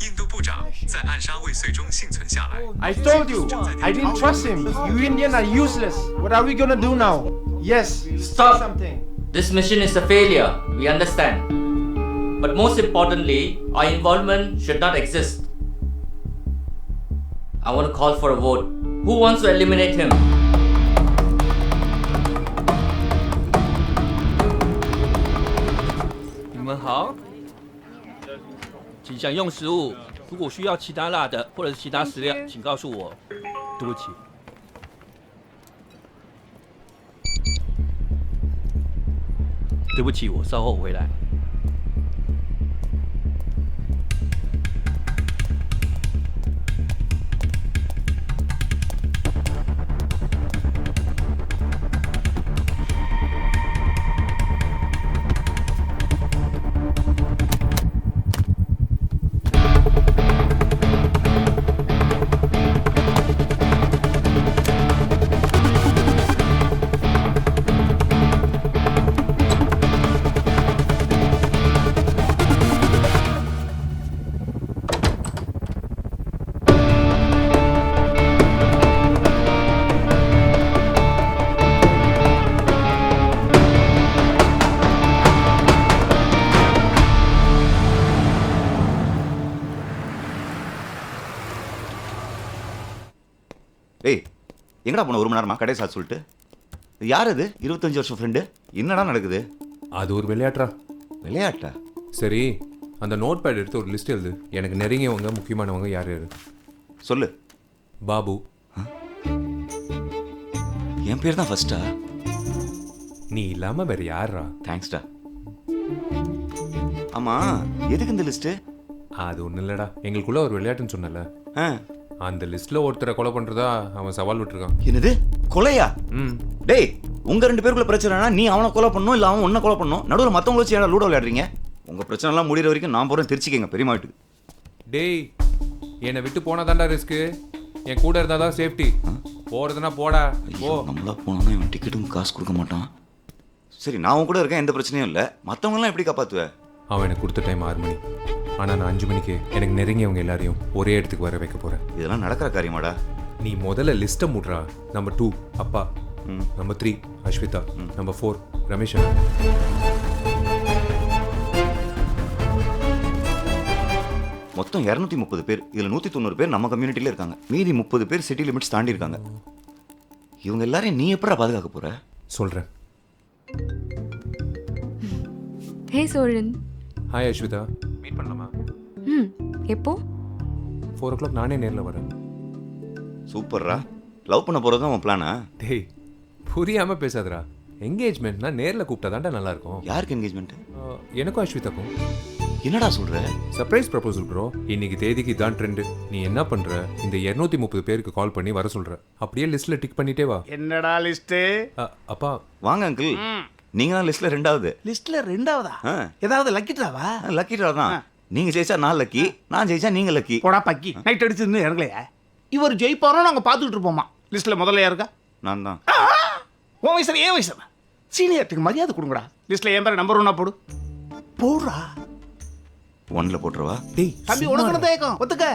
印度部长在暗杀未遂中幸存下来。 I told you, I didn't trust him. You Indians are useless. What are we gonna do now? Yes, Stop. say something. This mission is a failure, we understand. But most importantly, our involvement should not exist. I want to call for a vote. Who wants to eliminate him? 你们好，请享用食物。如果需要其他辣的或者是其他食料，请告诉我。对不起。对不起，我稍后回来。ஏய் எங்கடா போன ஒரு மணி நேரமா கடை sir சொல்லிட்டு யார் அது 25 வருஷம் friend என்னடா நடக்குது அது ஒரு விளையாட்டா விளையாட்டா சரி அந்த நோட் பேட் எடுத்து ஒரு லிஸ்ட் எழுது எனக்கு நெருங்கியவங்க முக்கியமானவங்க யார் யார் சொல்லு பாபு என் பேர் தான் ஃபர்ஸ்டா நீ இல்லாம வேற யாரா தேங்க்ஸ்டா ஆமா எதுக்கு இந்த லிஸ்ட்டு அது ஒன்றும் இல்லடா எங்களுக்குள்ள ஒரு விளையாட்டுன்னு சொன்னல அந்த லிஸ்ட்ல ஒருத்தரை கொலை பண்றதா அவன் சவால் விட்டுருக்கான் என்னது கொலையா ம் டேய் உங்க ரெண்டு பேருக்குள்ள பிரச்சனைனா நீ அவனை கொலை பண்ணணும் இல்ல அவன் உன்னை கொலை பண்ணணும் நடுவில் மற்றவங்கள வச்சு ஏன்னா லூடோ விளையாடுறீங்க உங்க பிரச்சனை எல்லாம் முடிகிற வரைக்கும் நான் போறேன் திருச்சிக்கங்க பெரியமா வீட்டுக்கு டேய் என்னை விட்டு போனாதான்டா ரிஸ்க்கு என் கூட இருந்தாதான் சேஃப்டி போறதுன்னா போடா ஓ நம்மளா போனோம்னா இவன் டிக்கெட்டும் காசு கொடுக்க மாட்டான் சரி நான் உன் கூட இருக்கேன் எந்த பிரச்சனையும் இல்லை மற்றவங்களாம் எப்படி காப்பாற்றுவேன் அவன் எனக்கு கொடுத்த டைம் 6 மணி ஆனால் நான் 5 மணிக்கு எனக்கு நெருங்கியவங்க எல்லாரையும் ஒரே இடத்துக்கு வர வைக்க போகிறேன் இதெல்லாம் நடக்கிற காரியமாடா நீ முதல்ல லிஸ்ட்டை மூடுறா நம்பர் 2 அப்பா நம்பர் 3 அஸ்விதா நம்பர் 4 ரமேஷ் மொத்தம் 230 பேர் இதில் 190 பேர் நம்ம கம்யூனிட்டியில் இருக்காங்க மீதி 30 பேர் சிட்டி லிமிட்ஸ் தாண்டி இருக்காங்க இவங்க எல்லாரையும் நீ எப்படா பாதுகாக்க போற சொல்கிறேன் ஹே சோழன் ஹாய் அஸ்விதா மீட் பண்ணலாமா எப்போ 4 o'clock நானே நேரில் வரேன் சூப்பர்ரா லவ் பண்ண போகிறது தான் உன் பிளானா டேய் புரியாமல் பேசாதடா என்கேஜ்மெண்ட்னா நேரில் கூப்பிட்டா தான்டா நல்லாயிருக்கும் யாருக்கு என்கேஜ்மெண்ட் எனக்கும் அஸ்விதாக்கும் என்னடா சொல்ற சர்ப்ரைஸ் ப்ரப்போசல் ப்ரோ இன்னைக்கு தேதிக்கு இதான் ட்ரெண்டு நீ என்ன பண்ற இந்த 230 பேருக்கு கால் பண்ணி வர சொல்ற அப்படியே லிஸ்ட்ல டிக் பண்ணிட்டே வா என்னடா லிஸ்ட்? அப்பா வாங்க அங்கிள் நீங்க தான் லிஸ்ட்ல ரெண்டாவது லிஸ்ட்ல ரெண்டாவதா? ஏதாவது லக்கி டிராவா? லக்கி ட்ரா தான் நீங்க ஜெயிச்சா நான் லக்கி நான் ஜெயிச்சா நீங்க லக்கி போடா பக்கி நைட் அடிச்சு இறங்கலையா இவர் ஜெயிப்பாரோ நாங்க பார்த்துக்கிட்டு இருப்போமா லிஸ்ட்ல முதல்ல யாருக்கா நான் தான் உன் வயசு ஏன் வயசு சீனியர்ட்டுக்கு மரியாதை கொடுங்கடா லிஸ்ட்ல என் பேர் நம்பர் 1 போடு போடுறா 1ல போட்டுருவா டேய் தம்பி உனக்கு தேக்கம் ஒத்துக்க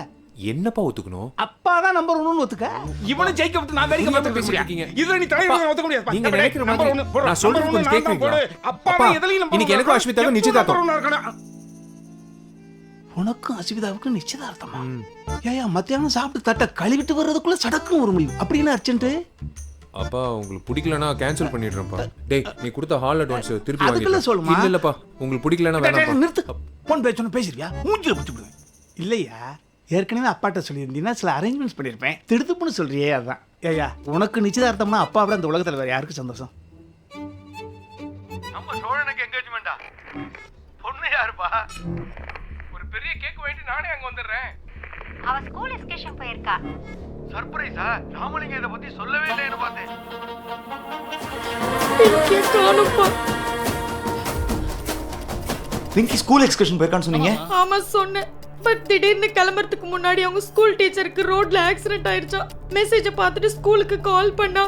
என்னப்பா ஒத்துக்கணும் அப்பா தான் நம்பர் 1 ஒத்துக்க இவனை ஜெயிக்க விட்டு நான் வேடிக்கை பார்த்து பேசுறீங்க இதுல நீ தலையில ஒத்துக்க முடியாது நீங்க நினைக்கிற மாதிரி நான் சொல்றது கொஞ்சம் கேக்குறீங்களா அப்பா எதலையும் இன்னைக்கு எனக்கும் அஸ்விதாவுக்கும் நிச்சயதார்த்தம் உனக்கும் அஸ்விதாவுக்கும் நிச்சயதார்த்தமா ஏயா மத்தியானம் சாப்பிட்டு தட்டை கழுவிட்டு வர்றதுக்குள்ள சடக்குன்னு ஒரு முடியும் அப்படின்னு அர்ஜென்ட் அப்பா உங்களுக்கு பிடிக்கலனா கேன்சல் பண்ணிடுறேன்ப்பா டேய் நீ கொடுத்த ஹால் அட்வான்ஸ் திருப்பி அதுக்குள்ள வாங்கிடு சொல்லுமா? இல்ல இல்லப்பா உங்களுக்கு பிடிக்கலனா வேணாம்ப்பா நிறுத்து போன் பேசணும் பேசுறியா மூஞ்சில பிடிச்சு விடுவேன் இல்லையா ஏற்கனவே அப்பாட்ட சொல்லியிருந்தீங்கன்னா சில அரேஞ்ச்மெண்ட்ஸ் பண்ணியிருப்பேன் திருத்துப்புன்னு சொல்றியே அதான் ஏயா உனக்கு நிச்சயதார்த்தம்னா அப்பா விட அந்த உலகத்தில் வேற யாருக்கு சந்தோஷம் நம்ம சோழனுக்கு என்கேஜ்மெண்டா பொண்ணு யாருப்பா ஒரு பெரிய கேக் வாங்கிட்டு நானே அங்க வந்துடுறேன் அவ ஸ்கூல் எஸ்கேஷன் போயிருக்கா சர்ப்ரைஸா ராமலிங்க இதை பத்தி சொல்லவே இல்லைன்னு பார்த்தேன் பிங்கி ஸ்கூல் எக்ஸ்கர்ஷன் போயிருக்கான்னு சொன்னீங்க ஆமா சொன்னேன் பட் திடீர்னு கிளம்புறதுக்கு முன்னாடி அவங்க ஸ்கூல் டீச்சருக்கு ரோட்ல ஆக்சிடென்ட் ஆயிடுச்சா மெசேஜை பார்த்துட்டு ஸ்கூலுக்கு கால் பண்ணா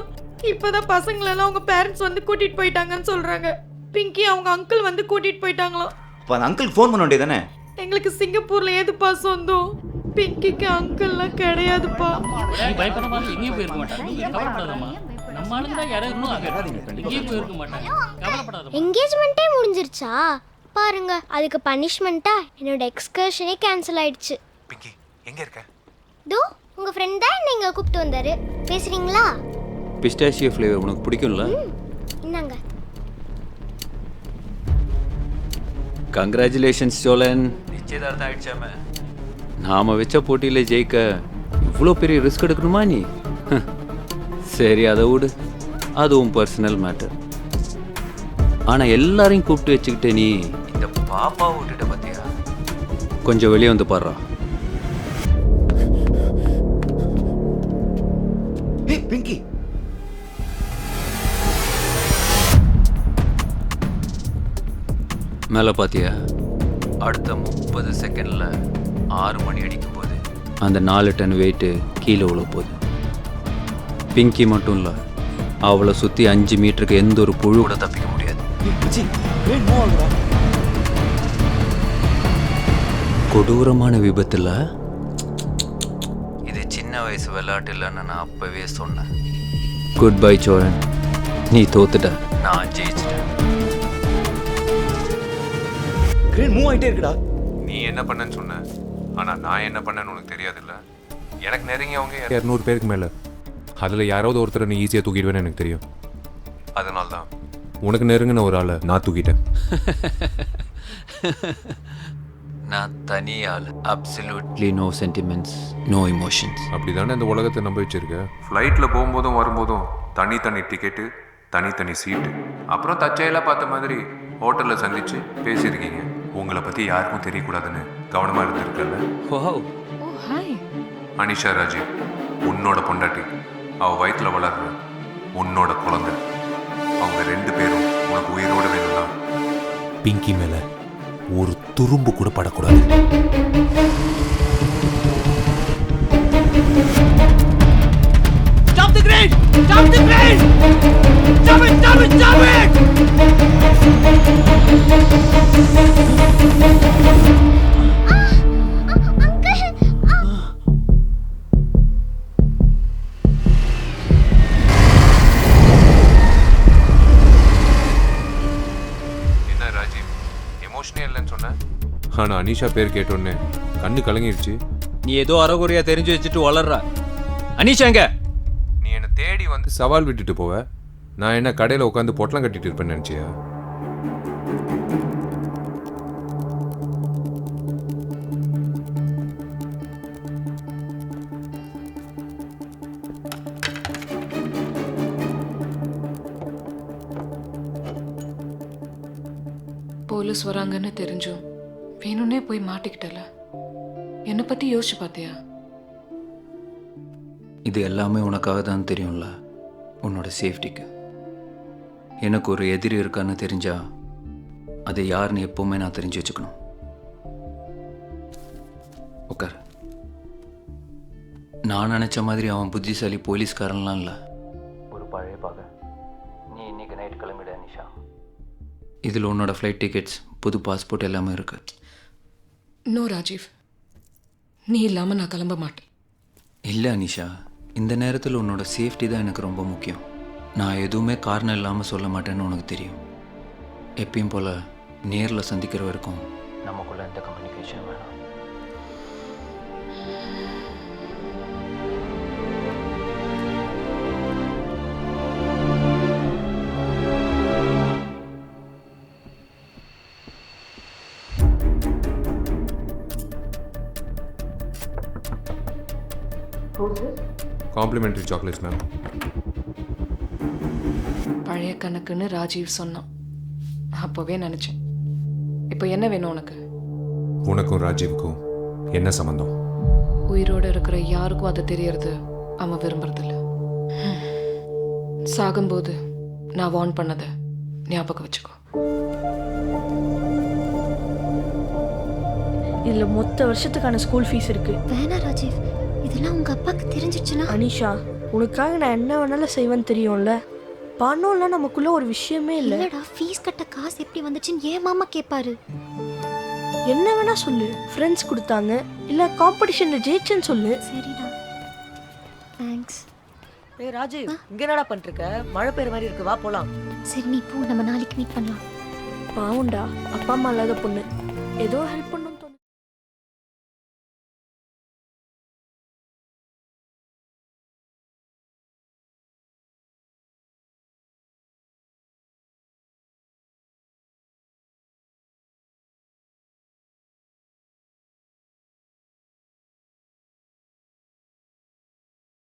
இப்பதான் பசங்களெல்லாம் அவங்க பேரண்ட்ஸ் வந்து கூட்டிட்டு போயிட்டாங்கன்னு சொல்றாங்க பிங்கி அவங்க அங்கிள் வந்து கூட்டிட்டு போயிட்டாங்களாம் அப்ப அந்த அங்கிள் ஃபோன் பண்ண வேண்டியதானே எங்களுக்கு சிங்கப்பூர்ல ஏதுப்பா சொந்தம்? பிங்கிக்கு அங்கிள்லாம் கிடையாதுப்பா. நீ பயப்பட மாதிரி எங்கேயும் போயிருக்க மாட்டாங்க. நீ கவலைப்படாதம்மா. நம்ம ஆளுங்க தான் யாரும் இன்னும் எங்கேயும் போயிருக்க மாட்டாங்க. கவலைப்படாதம்மா. என்கேஜ்மெண்ட்டே முடிஞ்சிருச்சா? பாருங்க, அதுக்கு பனிஷ்மெண்ட்டா என்னோட எக்ஸ்கர்ஷனே கேன்சல் ஆயிடுச்சு. பிங்கி எங்க இருக்க? தோ உங்க ஃப்ரெண்ட் தான் நீங்க கூப்பிட்டு வந்தாரு. பேசுறீங்களா? பிஸ்டாஷியோ ஃப்ளேவர் உனக்கு பிடிக்கும்ல? என்னங்க? கங்க்ராச்சுலேஷன்ஸ் சோழன். நிச்சயதார்த்தம் ஆயிடுச்சாமே. நாம வச்ச போட்டியில் ஜெயிக்க இவ்வளோ பெரிய ரிஸ்க் எடுக்கணுமா நீ? சரி அதை விடு, அது உன் பர்சனல் மேட்டர். ஆனால் எல்லாரையும் கூப்பிட்டு வச்சுக்கிட்டு நீ இந்த பாப்பா விட்டுட்ட பார்த்தியா? கொஞ்சம் வெளியே வந்து பாடுறா. பிங்கி மேலே பார்த்தியா? அடுத்த 30 செகண்டில் 6 மணி அடிக்கும் போது அந்த 4 டன் வெயிட்டு கீழே விழ போகுது. பிங்கி மட்டும் இல்லை, அவளை சுற்றி 5 மீட்டருக்கு எந்த ஒரு புழு கூட தப்பிக்க முடியாது. கொடூரமான விபத்தில் இது சின்ன வயசு விளையாட்டு இல்லைன்னு நான் அப்பவே சொன்னேன். குட் பை சோழன், நீ தோத்துட்ட, நான் ஜெயிச்சிட்டேன். மூவ் ஆகிட்டே இருக்குடா. நீ என்ன பண்ணன்னு சொன்ன, ஆனால் நான் என்ன பண்ணேன்னு உனக்கு தெரியாதுல்ல. எனக்கு நெருங்கியவங்க 200 பேருக்கு மேலே. அதில் யாராவது ஒருத்தரை நீ ஈஸியாக தூக்கிடுவேன்னு எனக்கு தெரியும். அதனால தான் உனக்கு நெருங்கின ஒரு ஆளை நான் தூக்கிட்டேன். நான் தனி ஆள். Absolutely no sentiments, no emotions. அப்படி தானே இந்த உலகத்தை நம்ப வச்சிருக்க. ஃப்ளைட்டில் போகும்போதும் வரும்போதும் தனி டிக்கெட்டு, தனி சீட்டு. அப்புறம் தற்செயலாக பார்த்த மாதிரி ஹோட்டலில் சந்திச்சு பேசியிருக்கீங்க. உங்களை பற்றி யாருக்கும் தெரியக்கூடாதுன்னு கவனமாக இருந்திருக்கல. வாவ். ஓ ஹாய். அனிஷா ராஜீவ் உன்னோட பொண்டாட்டி, அவள் வயிற்றுல வளர்ற உன்னோட குழந்தை. அவங்க 2 பேரும் உனக்கு உயிரோட வேணும்னா பிங்கி மேலே ஒரு துரும்பு கூட படக்கூடாது. Stop the crane! Stop the crane! Stop it! Stop it! Stop it! என்ன ராஜீவ், எமோஷனே இல்லைன்னு சொன்னேன். ஆனால் அனிஷா பேர் கேட்டோன்னே கண்ணு கலங்கிருச்சு. நீ ஏதோ அறகுறையா தெரிஞ்சு வச்சுட்டு வளர்ற. அனிஷா எங்க? நீ என்னை தேடி வந்து சவால் விட்டுட்டு போவ. நான் என்ன கடையில் உட்காந்து பொட்டலம் கட்டிட்டு இருப்பேன்னு நினச்சியா? போலீஸ் வராங்கன்னு தெரிஞ்சும் வேணும்னே போய் மாட்டிக்கிட்டல. என்னை பத்தி யோசிச்சு பார்த்தியா? இது எல்லாமே உனக்காக தான் தெரியும்ல, உன்னோட சேஃப்டிக்கு. எனக்கு ஒரு எதிரி இருக்கான்னு தெரிஞ்சா அது யாருன்னு எப்பவுமே நான் தெரிஞ்சு வச்சுக்கணும். உட்கார். நான் நினச்ச மாதிரி அவன் புத்திசாலி போலீஸ்காரன்லாம் இல்லை. ஒரு பழைய பாக. நீ இன்னைக்கு நைட் கிளம்பிட அனிஷா. இதில் உன்னோட ஃப்ளைட் டிக்கெட்ஸ், புது பாஸ்போர்ட் எல்லாமே இருக்கு. நோ ராஜீவ், நீ இல்லாமல் நான் கிளம்ப மாட்டேன். இல்லை அனிஷா, இந்த நேரத்தில் உன்னோட சேஃப்டி தான் எனக்கு ரொம்ப முக்கியம். நான் எதுவுமே காரணம் இல்லாமல் சொல்ல மாட்டேன்னு உனக்கு தெரியும். எப்பயும் போல் நேரில் சந்திக்கிற வரைக்கும் நமக்குள்ள எந்த கம்யூனிகேஷன் வேணாம். Complimentary chocolates ma'am. பழைய கணக்குன்னு ராஜீவ் சொன்னான். அப்போவே நினச்சேன். இப்போ என்ன வேணும் உனக்கு? உனக்கும் ராஜீவுக்கும் என்ன சம்மந்தம்? உயிரோடு இருக்கிற யாருக்கும் அது தெரியறது அவன் விரும்புறதில்ல. சாகும்போது நான் வார்ன் பண்ணதை ஞாபகம் வச்சுக்கோ. இதுல மொத்த வருஷத்துக்கான ஸ்கூல் ஃபீஸ் இருக்கு. வேணா ராஜீவ், இதெல்லாம் உங்க அப்பாக்கு தெரிஞ்சிச்சுன்னா. அனிஷா, உனக்காக நான் என்ன வேணாலும் செய்வேன்னு தெரியும்ல. பணம்லாம் நமக்குள்ள ஒரு விஷயமே இல்லை. இல்லடா, ஃபீஸ் கட்ட காசு எப்படி வந்துச்சுன்னு ஏன் மாமா கேட்பாரு. என்ன வேணா சொல்லு. ஃப்ரெண்ட்ஸ் கொடுத்தாங்க இல்ல காம்படிஷன்ல ஜெயிச்சேன்னு சொல்லு. சரிடா, தேங்க்ஸ். ஏய் ராஜு, இங்க என்னடா பண்ணிருக்க? மழை பெய்யுற மாதிரி இருக்கு, வா போலாம். சரி நீ போ, நம்ம நாளைக்கு மீட் பண்ணலாம். பாவுண்டா, அப்பா அம்மா இல்லாத பொண்ணு, ஏதோ ஹெல்ப் பண்ண